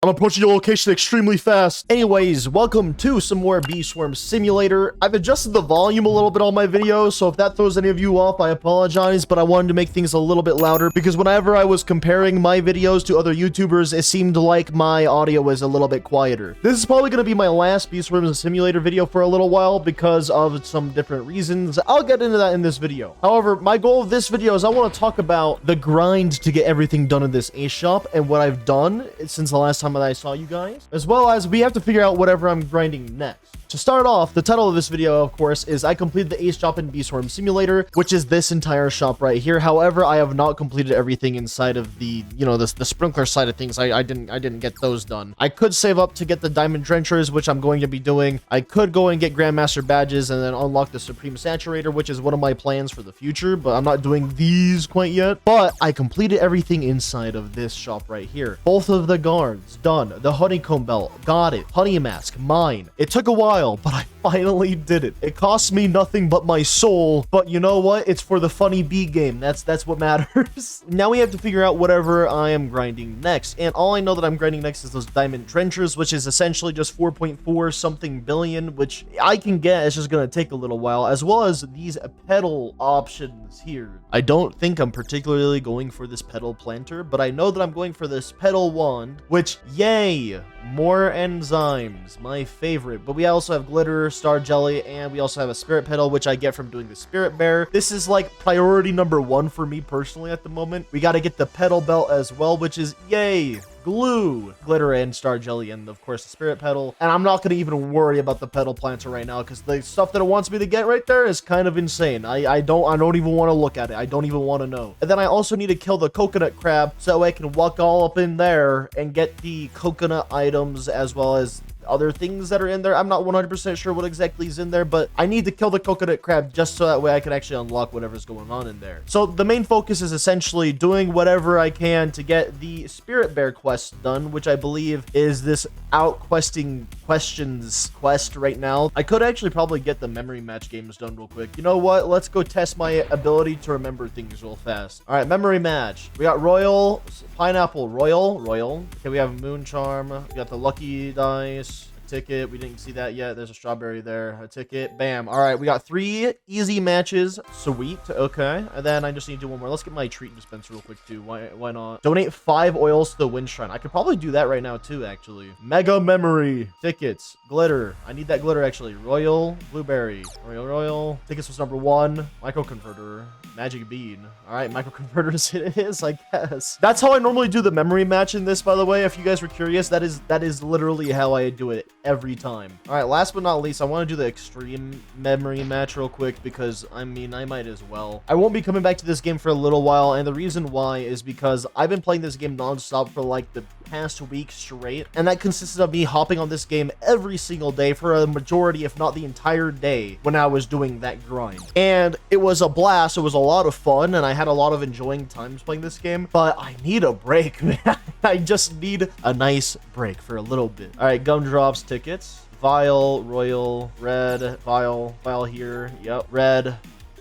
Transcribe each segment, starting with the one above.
I'm approaching your location extremely fast. Anyways, welcome to some more Bee Swarm Simulator. I've adjusted the volume a little bit on my videos, so if that throws any of you off, I apologize, but I wanted to make things a little bit louder because whenever I was comparing my videos to other YouTubers, it seemed like my audio was a little bit quieter. This is probably going to be my last Bee Swarm Simulator video for a little while because of some different reasons. I'll get into that in this video. However, my goal of this video is I want to talk about the grind to get everything done in this Ace shop and what I've done since the last time that I saw you guys, as well as we have to figure out whatever I'm grinding next. To start off, the title of this video, of course, is I completed the Ace shop in Bee Swarm Simulator, which is this entire shop right here. However, I have not completed everything inside of the, the sprinkler side of things. I didn't get those done. I could save up to get the diamond drenchers, which I'm going to be doing. I could go and get Grandmaster badges and then unlock the Supreme Saturator, which is one of my plans for the future, but I'm not doing these quite yet. But I completed everything inside of this shop right here. Both of the guards, done. The honeycomb belt, got it. Honey mask, mine. It took a while, but I finally did it. It cost me nothing but my soul, but you know what? It's for the funny bee game. That's what matters. Now we have to figure out whatever I am grinding next, and all I know that I'm grinding next is those diamond drenchers, which is essentially just 4.4 something billion, which I can get. It's just gonna take a little while, as well as these petal options here. I don't think I'm particularly going for this petal planter, but I know that I'm going for this petal wand, which, yay, more enzymes, my favorite. But we also have glitter, star jelly, and we also have a spirit petal, which I get from doing the spirit bear. This is like priority number one for me personally at the moment. We got to get the petal belt as well, which is yay, glue, glitter, and star jelly, and of course the spirit petal. And I'm not going to even worry about the petal planter right now because the stuff that it wants me to get right there is kind of insane. I don't even want to look at it. I don't even want to know. And then I also need to kill the coconut crab so I can walk all up in there and get the coconut items as well as other things that are in there. I'm not 100% sure what exactly is in there, but I need to kill the coconut crab just so that way I can actually unlock whatever's going on in there. So the main focus is essentially doing whatever I can to get the spirit bear quest done, which I believe is this out questing questions quest right now. I could actually probably get the memory match games done real quick. You know what? Let's go test my ability to remember things real fast. All right, memory match. We got royal, pineapple, royal. Okay, we have moon charm. We got the lucky dice. Ticket, we didn't see that yet. There's a strawberry there. A ticket, bam. All right, we got 3 easy matches. Sweet. Okay, and then I just need to do one more. Let's get my treat dispenser real quick too. Why not? Donate 5 oils to the wind shrine. I could probably do that right now too, actually. Mega memory tickets, glitter. I need that glitter actually. Royal blueberry, royal. Tickets was number 1. Micro converter, magic bean. All right, micro converters it is, I guess. That's how I normally do the memory match in this, by the way. If you guys were curious, that is literally how I do it every time. All right, last but not least, I want to do the extreme memory match real quick because I mean I might as well. I won't be coming back to this game for a little while, and the reason why is because I've been playing this game non-stop for like the past week straight, and that consisted of me hopping on this game every single day for a majority, if not the entire day, when I was doing that grind. And it was a blast. It was a lot of fun, and I had a lot of enjoying times playing this game, but I need a break, man. I just need a nice break for a little bit. All right, gumdrops, tickets, vial, royal, red, vial here, yep, red,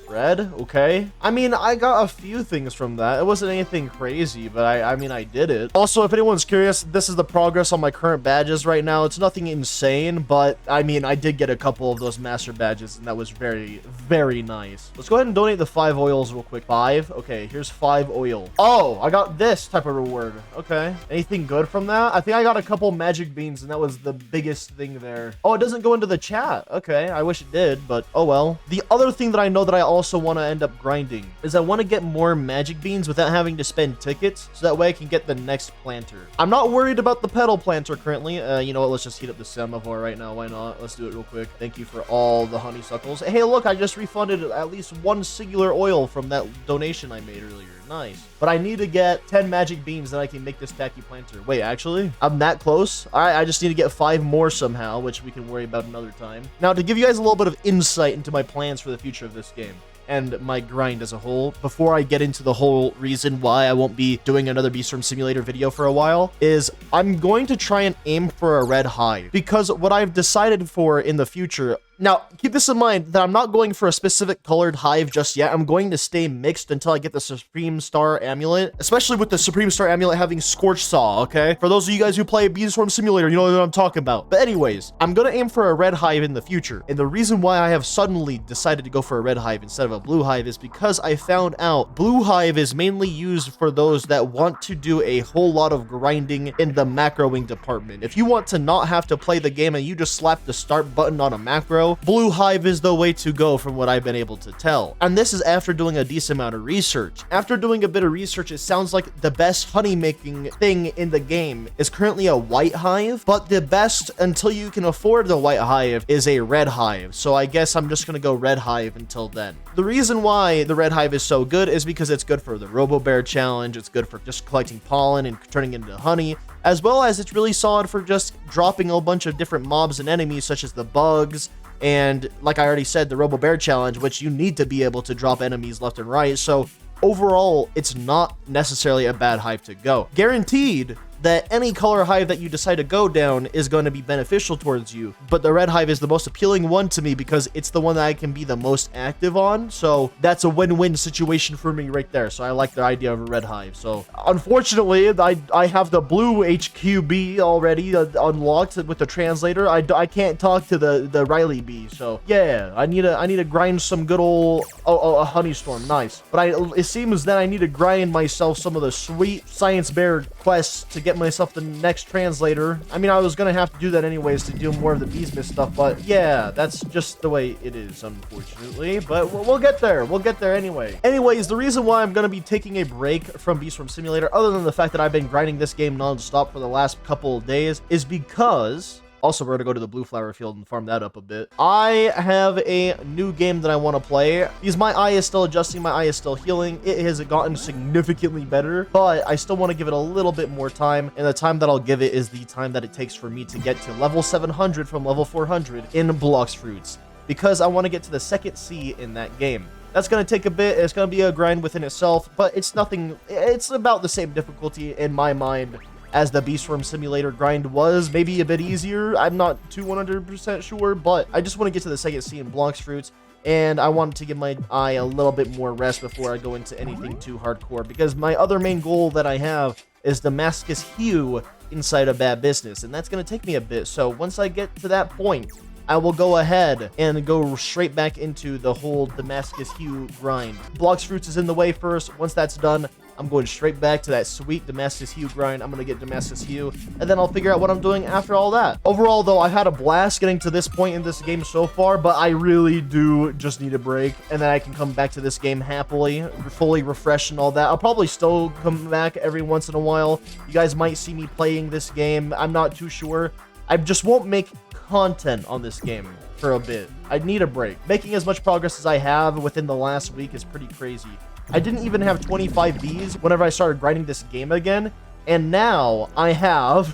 okay. I mean, I got a few things from that. It wasn't anything crazy, but I mean, I did it. Also, if anyone's curious, this is the progress on my current badges right now. It's nothing insane, but I mean, I did get a couple of those master badges, and that was very, very nice. Let's go ahead and donate the 5 oils real quick. 5? Okay, here's 5 oil. Oh, I got this type of reward. Okay. Anything good from that? I think I got a couple magic beans, and that was the biggest thing there. Oh, it doesn't go into the chat. Okay, I wish it did, but oh well. The other thing that I know that I also want to end up grinding is I want to get more magic beans without having to spend tickets, so that way I can get the next planter. I'm not worried about the petal planter currently. You know what? Let's just heat up the semaphore right now. Why not? Let's do it real quick. Thank you for all the honeysuckles. Hey, look, I just refunded at least 1 singular oil from that donation I made earlier. Nice. But I need to get 10 magic beans, then I can make this tacky planter. Wait, actually, I'm that close. All right, I just need to get 5 more somehow, which we can worry about another time. Now, to give you guys a little bit of insight into my plans for the future of this game and my grind as a whole, before I get into the whole reason why I won't be doing another Bee Swarm Simulator video for a while, is I'm going to try and aim for a red high, because what I've decided for in the future Now, keep this in mind that I'm not going for a specific colored hive just yet. I'm going to stay mixed until I get the Supreme Star Amulet, especially with the Supreme Star Amulet having Scorch Saw, okay? For those of you guys who play Bee Swarm Simulator, you know what I'm talking about. But anyways, I'm gonna aim for a red hive in the future. And the reason why I have suddenly decided to go for a red hive instead of a blue hive is because I found out blue hive is mainly used for those that want to do a whole lot of grinding in the macroing department. If you want to not have to play the game and you just slap the start button on a macro, blue hive is the way to go from what I've been able to tell. And this is after doing a decent amount of research. After doing a bit of research, it sounds like the best honey making thing in the game is currently a white hive, but the best until you can afford the white hive is a red hive. So I guess I'm just gonna go red hive until then. The reason why the red hive is so good is because it's good for the Robo Bear challenge, it's good for just collecting pollen and turning into honey, as well as it's really solid for just dropping a bunch of different mobs and enemies such as the bugs, and like I already said, the Robo Bear challenge, which you need to be able to drop enemies left and right. So overall, it's not necessarily a bad hive to go. Guaranteed that any color hive that you decide to go down is going to be beneficial towards you, but the red hive is the most appealing one to me because it's the one that I can be the most active on. So that's a win-win situation for me right there. So I like the idea of a red hive. So unfortunately, I have the blue HQB already unlocked with the translator. I can't talk to the Riley bee. So yeah, I need to grind some good old a honey storm. Nice. But it seems that I need to grind myself some of the sweet science bear quests to get myself the next translator. I mean, I was gonna have to do that anyways to do more of the Beesmith stuff, but yeah, that's just the way it is, unfortunately. But we'll get there. We'll get there anyway. Anyways, the reason why I'm gonna be taking a break from Bee Swarm Simulator, other than the fact that I've been grinding this game non-stop for the last couple of days, is because also, we're going to go to the blue flower field and farm that up a bit. I have a new game that I want to play because my eye is still adjusting. My eye is still healing. It has gotten significantly better, but I still want to give it a little bit more time. And the time that I'll give it is the time that it takes for me to get to level 700 from level 400 in Blox Fruits, because I want to get to the second C in that game. That's going to take a bit. It's going to be a grind within itself, but it's nothing. It's about the same difficulty in my mind as the Bee Swarm Simulator grind was, maybe a bit easier. I'm not too 100% sure, but I just want to get to the second C in Blox Fruits, and I want to give my eye a little bit more rest before I go into anything too hardcore, because my other main goal that I have is Damascus Hue inside of Bad Business, and that's going to take me a bit. So once I get to that point, I will go ahead and go straight back into the whole Damascus Hue grind. Blox Fruits is in the way first. Once that's done, I'm going straight back to that sweet Damascus Hue grind. I'm going to get Damascus Hue, and then I'll figure out what I'm doing after all that. Overall, though, I've had a blast getting to this point in this game so far, but I really do just need a break, and then I can come back to this game happily, fully refreshed and all that. I'll probably still come back every once in a while. You guys might see me playing this game. I'm not too sure. I just won't make content on this game for a bit. I need a break. Making as much progress as I have within the last week is pretty crazy. I didn't even have 25 bees whenever I started grinding this game again, and now I have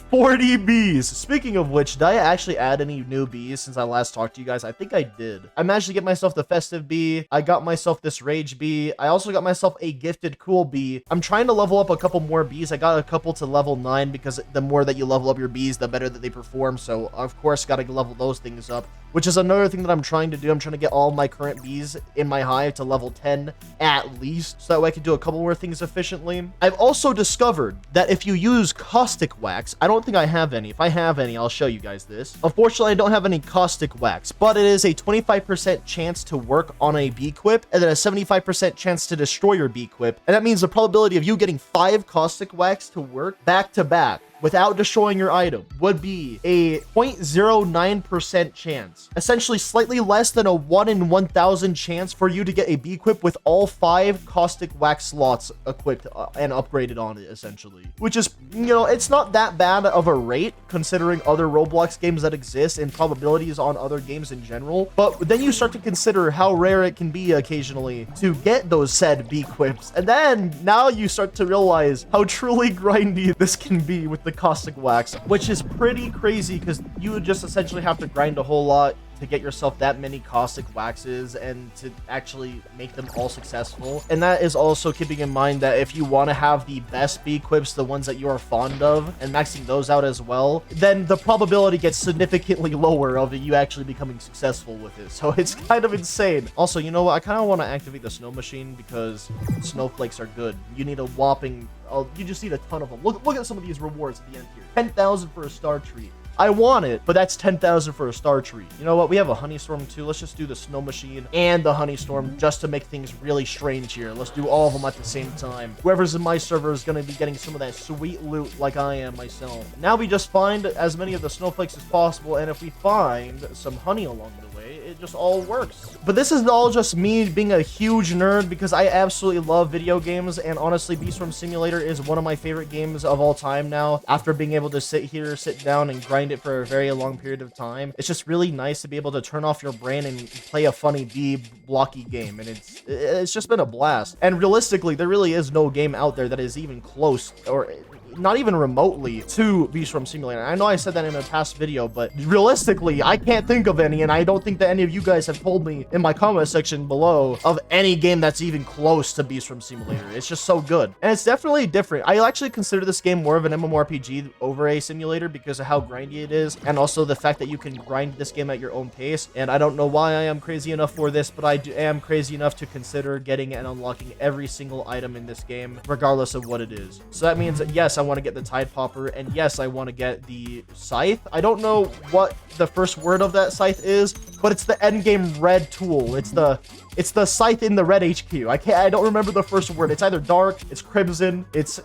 40 bees. Speaking of which, did I actually add any new bees since I last talked to you guys? I think I did. I managed to get myself the festive bee. I got myself this rage bee. I also got myself a gifted cool bee. I'm trying to level up a couple more bees. I got a couple to level 9 because the more that you level up your bees, the better that they perform. So of course, got to level those things up, which is another thing that I'm trying to do. I'm trying to get all my current bees in my hive to level 10 at least, so that way I can do a couple more things efficiently. I've also discovered that if you use caustic wax, I don't think I have any. If I have any, I'll show you guys this. Unfortunately, I don't have any caustic wax, but it is a 25% chance to work on a bee quip, and then a 75% chance to destroy your bee quip. And that means the probability of you getting 5 caustic wax to work back to back without destroying your item would be a 0.09% chance. Essentially slightly less than a 1 in 1,000 chance for you to get a bee equip with all 5 caustic wax slots equipped and upgraded on it, essentially. Which is, you know, it's not that bad of a rate considering other Roblox games that exist and probabilities on other games in general. But then you start to consider how rare it can be occasionally to get those said bee equips. And then now you start to realize how truly grindy this can be with the caustic wax, which is pretty crazy because you would just essentially have to grind a whole lot to get yourself that many caustic waxes and to actually make them all successful. And that is also keeping in mind that if you want to have the best bee equips, the ones that you are fond of, and maxing those out as well, then the probability gets significantly lower of you actually becoming successful with it. So it's kind of insane. Also, you know what? I kind of want to activate the snow machine because snowflakes are good. You need a whopping... Oh, you just need a ton of them. Look at some of these rewards at the end here. 10,000 for a star tree. I want it, but that's 10,000 for a star tree. You know what? We have a honey storm too. Let's just do the snow machine and the honey storm just to make things really strange here. Let's do all of them at the same time. Whoever's in my server is going to be getting some of that sweet loot like I am myself. Now we just find as many of the snowflakes as possible, and if we find some honey along the way, it just all works. But this is all just me being a huge nerd because I absolutely love video games, and honestly, Bee Swarm Simulator is one of my favorite games of all time now. After being able to sit down and grind it for a very long period of time, it's just really nice to be able to turn off your brain and play a funny bee blocky game, and it's just been a blast. And realistically, there really is no game out there that is even close or not even remotely to Bee Swarm Simulator. I know I said that in a past video, but realistically, I can't think of any, and I don't think that any of you guys have told me in my comment section below of any game that's even close to Bee Swarm Simulator. It's just so good, and it's definitely different. I actually consider this game more of an MMORPG over a simulator because of how grindy it is, and also the fact that you can grind this game at your own pace. And I don't know why I am crazy enough for this, but I am crazy enough to consider getting and unlocking every single item in this game, regardless of what it is. So that means that yes, I want to get the Tide Popper, and yes, I want to get the Scythe. I don't know what the first word of that Scythe is, but it's the endgame red tool. It's the Scythe in the red HQ. I don't remember the first word. It's either dark, it's crimson, it's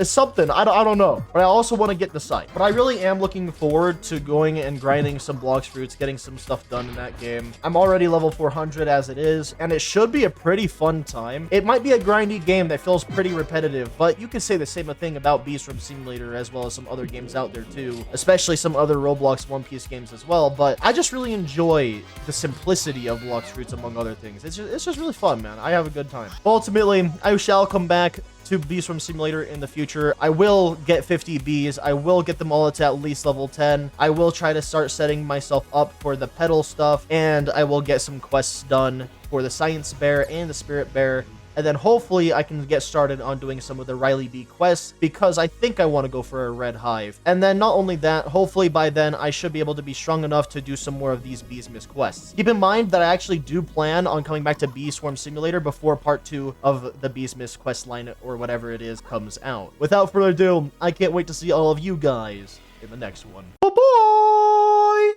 something. I don't know. But I also want to get the Scythe. But I really am looking forward to going and grinding some Blox Fruits, getting some stuff done in that game. I'm already level 400 as it is, and it should be a pretty fun time. It might be a grindy game that feels pretty repetitive, but you could say the same thing about Bee Swarm Simulator as well as some other games out there too, especially some other Roblox One Piece games as well. But I just really enjoy the simplicity of Blox Fruits, among other things. It's just really fun, man. I have a good time. But ultimately, I shall come back to Bee Swarm Simulator in the future. I will get 50 bees. I will get them all to at least level 10. I will try to start setting myself up for the petal stuff, and I will get some quests done for the Science Bear and the Spirit Bear. And then hopefully I can get started on doing some of the Riley Bee quests because I think I want to go for a red hive. And then not only that, hopefully by then I should be able to be strong enough to do some more of these Bees Miss quests. Keep in mind that I actually do plan on coming back to Bee Swarm Simulator before part 2 of the Bees Miss quest line or whatever it is comes out. Without further ado, I can't wait to see all of you guys in the next one.